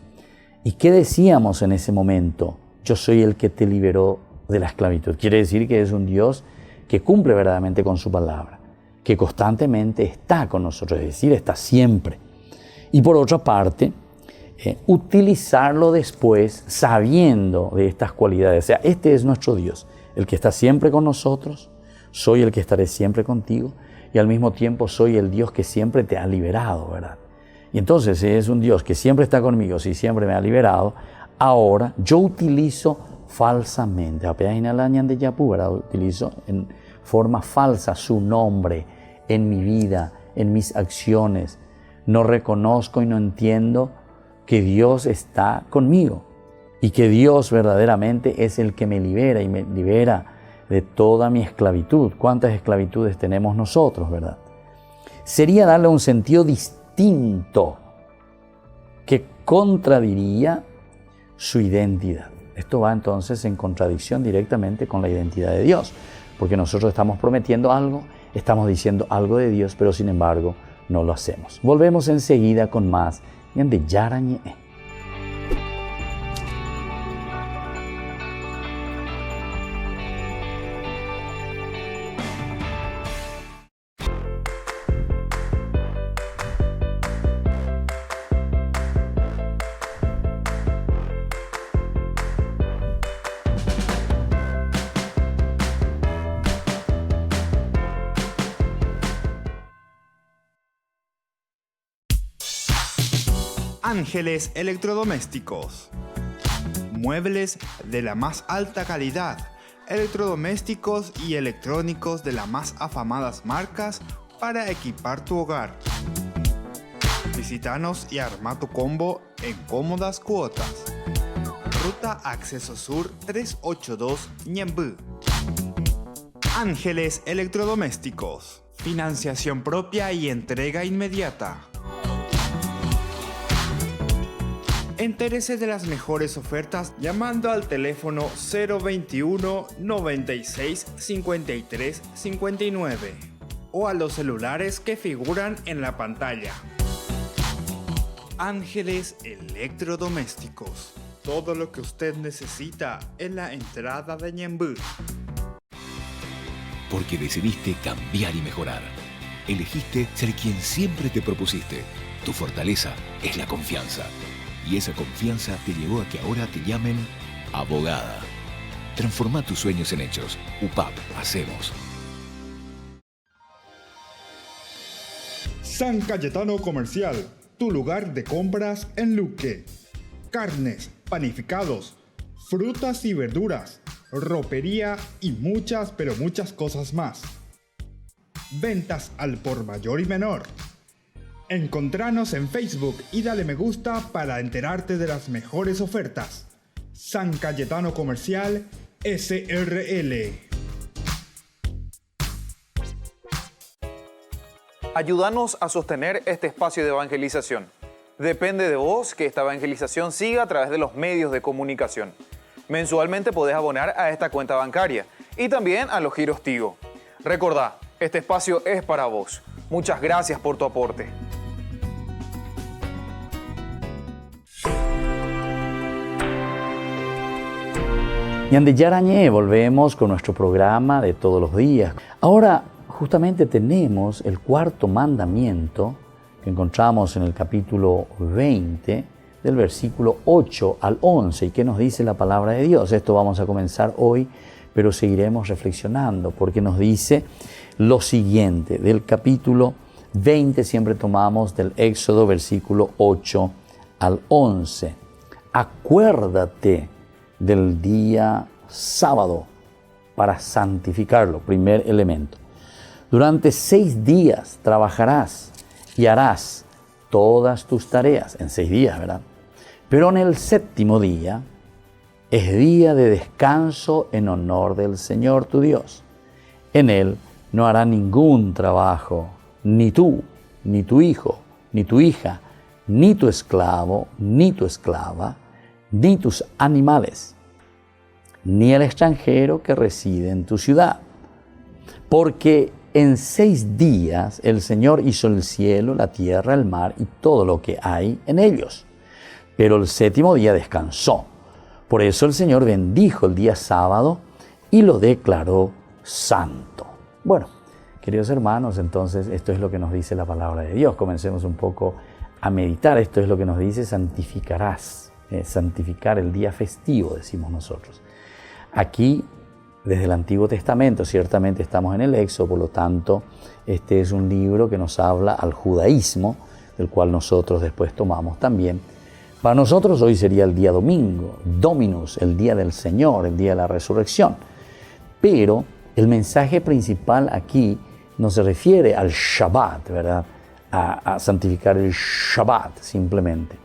¿Y qué decíamos en ese momento? Yo soy el que te liberó de la esclavitud. Quiere decir que es un Dios que cumple verdaderamente con su palabra, que constantemente está con nosotros, es decir, está siempre. Y por otra parte, utilizarlo después sabiendo de estas cualidades. O sea, este es nuestro Dios, el que está siempre con nosotros, soy el que estaré siempre contigo y al mismo tiempo soy el Dios que siempre te ha liberado, ¿verdad? Y entonces, si es un Dios que siempre está conmigo, si siempre me ha liberado, ahora yo utilizo falsamente, utilizo forma falsa su nombre en mi vida, en mis acciones. No reconozco y no entiendo que Dios está conmigo y que Dios verdaderamente es el que me libera y me libera de toda mi esclavitud. ¿Cuántas esclavitudes tenemos nosotros, verdad? Sería darle un sentido distinto que contradiría su identidad. Esto va entonces en contradicción directamente con la identidad de Dios, porque nosotros estamos prometiendo algo, estamos diciendo algo de Dios, pero sin embargo no lo hacemos. Volvemos enseguida con más Ñande Yara Ñe. Ángeles Electrodomésticos. Muebles de la más alta calidad, electrodomésticos y electrónicos de las más afamadas marcas para equipar tu hogar. Visítanos y arma tu combo en cómodas cuotas. Ruta Acceso Sur 382 Ñemby. Ángeles Electrodomésticos. Financiación propia y entrega inmediata. Entérese de las mejores ofertas llamando al teléfono 021 96 53 59 o a los celulares que figuran en la pantalla. Ángeles Electrodomésticos. Todo lo que usted necesita en la entrada de Ñemby. Porque decidiste cambiar y mejorar. Elegiste ser quien siempre te propusiste. Tu fortaleza es la confianza. Y esa confianza te llevó a que ahora te llamen abogada. Transforma tus sueños en hechos. UPAP, hacemos. San Cayetano Comercial, tu lugar de compras en Luque. Carnes, panificados, frutas y verduras, ropería y muchas, pero muchas cosas más. Ventas al por mayor y menor. Encontranos en Facebook y dale me gusta para enterarte de las mejores ofertas. San Cayetano Comercial SRL. Ayúdanos a sostener este espacio de evangelización. Depende de vos que esta evangelización siga a través de los medios de comunicación. Mensualmente podés abonar a esta cuenta bancaria y también a los giros Tigo. Recordá, este espacio es para vos. Muchas gracias por tu aporte. Ñande Yara Ñe, volvemos con nuestro programa de todos los días. Ahora justamente tenemos el cuarto mandamiento que encontramos en el capítulo 20 del versículo 8 al 11. ¿Y qué nos dice la palabra de Dios? Esto vamos a comenzar hoy, pero seguiremos reflexionando porque nos dice lo siguiente. Del capítulo 20 siempre tomamos del Éxodo versículo 8 al 11. Acuérdate del día sábado para santificarlo, primer elemento. Durante 6 días trabajarás y harás todas tus tareas, en 6 días, ¿verdad? Pero en el 7º día es día de descanso en honor del Señor tu Dios. En él no hará ningún trabajo, ni tú, ni tu hijo, ni tu hija, ni tu esclavo, ni tu esclava, ni tus animales, ni el extranjero que reside en tu ciudad. Porque en 6 días el Señor hizo el cielo, la tierra, el mar y todo lo que hay en ellos. Pero el 7º día descansó. Por eso el Señor bendijo el día sábado y lo declaró santo. Bueno, queridos hermanos, entonces esto es lo que nos dice la palabra de Dios. Comencemos un poco a meditar. Esto es lo que nos dice: santificarás. Santificar el día festivo, decimos nosotros. Aquí, desde el Antiguo Testamento, ciertamente estamos en el Éxodo, por lo tanto, este es un libro que nos habla al judaísmo, del cual nosotros después tomamos también. Para nosotros hoy sería el día domingo, Dominus, el día del Señor, el día de la resurrección. Pero El mensaje principal aquí no se refiere al Shabbat, ¿verdad? A santificar el Shabbat simplemente,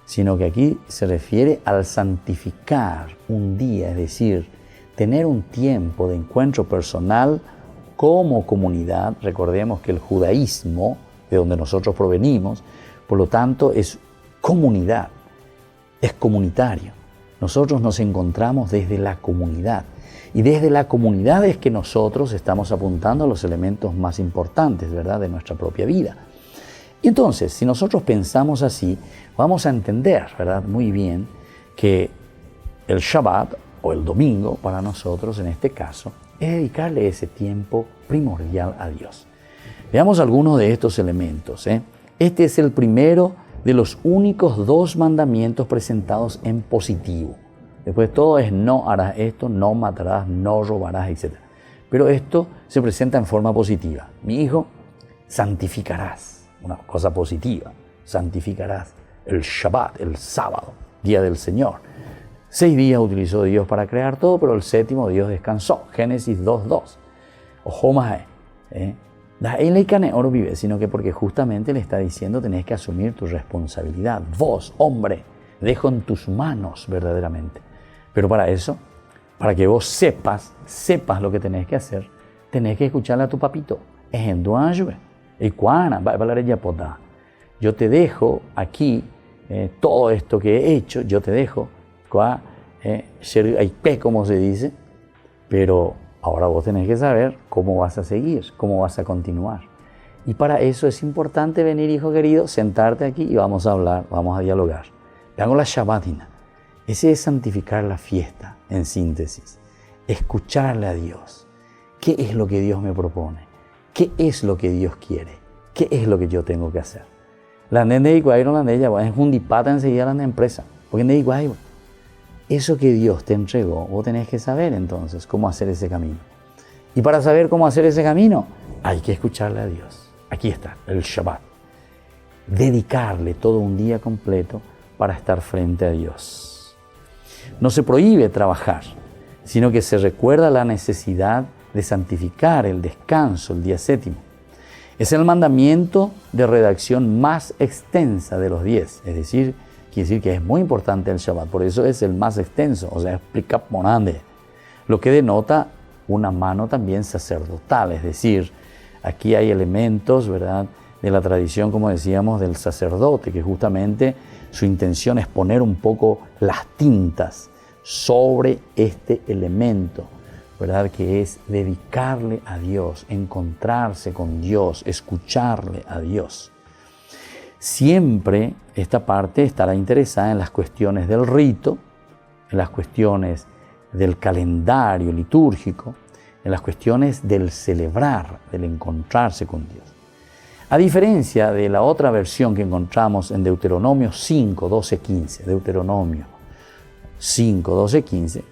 sino que aquí se refiere al santificar un día, es decir, tener un tiempo de encuentro personal como comunidad. Recordemos que el judaísmo, de donde nosotros provenimos, por lo tanto es comunidad, es comunitario. Nosotros nos encontramos desde la comunidad. Y desde la comunidad es que nosotros estamos apuntando a los elementos más importantes, ¿verdad?, de nuestra propia vida. Y entonces, si nosotros pensamos así, vamos a entender, ¿verdad?, muy bien que el Shabbat o el domingo para nosotros en este caso es dedicarle ese tiempo primordial a Dios. Veamos algunos de estos elementos. Este es el primero de los únicos 2 mandamientos presentados en positivo. Después todo es no harás esto, no matarás, no robarás, etc. Pero esto se presenta en forma positiva. Mi hijo, santificarás. Una cosa positiva. Santificarás el Shabbat, el sábado, día del Señor. 6 días utilizó Dios para crear todo, pero el 7º Dios descansó. Génesis 2:2. Ojo más, sino que porque justamente le está diciendo tenés que asumir tu responsabilidad. Vos, hombre, dejo en tus manos verdaderamente. Pero para eso, para que vos sepas lo que tenés que hacer, tenés que escucharle a tu papito. Yo te dejo aquí todo esto que he hecho, yo te dejo, como se dice, pero ahora vos tenés que saber cómo vas a seguir, cómo vas a continuar. Y para eso es importante venir, hijo querido, sentarte aquí y vamos a hablar, vamos a dialogar. Hago la Shabbatina. Ese es santificar la fiesta, en síntesis. Escucharle a Dios. ¿Qué es lo que Dios me propone? ¿Qué es lo que Dios quiere? ¿Qué es lo que yo tengo que hacer? La nene igual no la de ella, es un dipata enseguida la empresa. Porque ne igual. Eso que Dios te entregó, vos tenés que saber entonces cómo hacer ese camino. Y para saber cómo hacer ese camino, hay que escucharle a Dios. Aquí está, el Shabbat. Dedicarle todo un día completo para estar frente a Dios. No se prohíbe trabajar, sino que se recuerda la necesidad de santificar el descanso, el día 7º. Es el mandamiento de redacción más extensa de los 10, es decir, quiere decir que es muy importante el Shabbat, por eso es el más extenso, o sea, explica monande, lo que denota una mano también sacerdotal, es decir, aquí hay elementos, ¿verdad?, de la tradición, como decíamos, del sacerdote, que justamente su intención es poner un poco las tintas sobre este elemento, ¿verdad?, que es dedicarle a Dios, encontrarse con Dios, escucharle a Dios. Siempre esta parte estará interesada en las cuestiones del rito, en las cuestiones del calendario litúrgico, en las cuestiones del celebrar, del encontrarse con Dios. A diferencia de la otra versión que encontramos en Deuteronomio 5, 12, 15, Deuteronomio 5, 12, 15,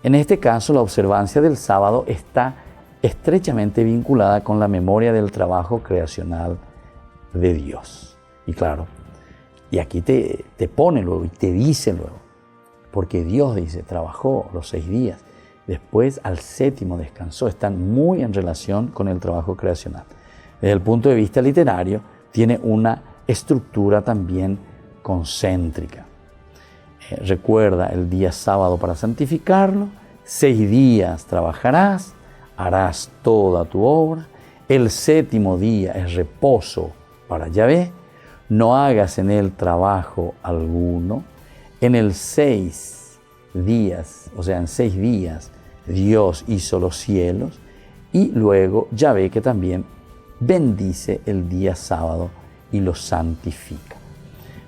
en este caso la observancia del sábado está estrechamente vinculada con la memoria del trabajo creacional de Dios. Y claro, y aquí te pone luego y te dice luego, porque Dios dice, trabajó los 6 días, después al 7º descansó, están muy en relación con el trabajo creacional. Desde el punto de vista literario, tiene una estructura también concéntrica. Recuerda el día sábado para santificarlo, 6 días trabajarás, harás toda tu obra, el 7º día es reposo para Yahvé, no hagas en él trabajo alguno, en el 6 días, o sea, en 6 días, Dios hizo los cielos y luego Yahvé que también bendice el día sábado y lo santifica.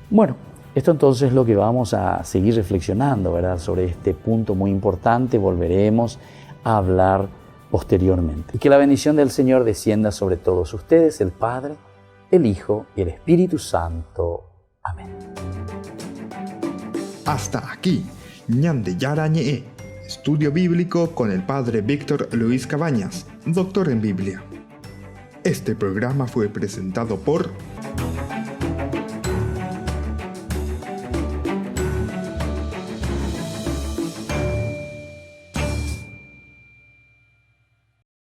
Bueno, esto entonces es lo que vamos a seguir reflexionando, ¿verdad?, sobre este punto muy importante. Volveremos a hablar posteriormente. Y que la bendición del Señor descienda sobre todos ustedes, el Padre, el Hijo y el Espíritu Santo. Amén. Hasta aquí, Ñande Yara Ñe, estudio bíblico con el Padre Víctor Luis Cabañas, doctor en Biblia. Este programa fue presentado por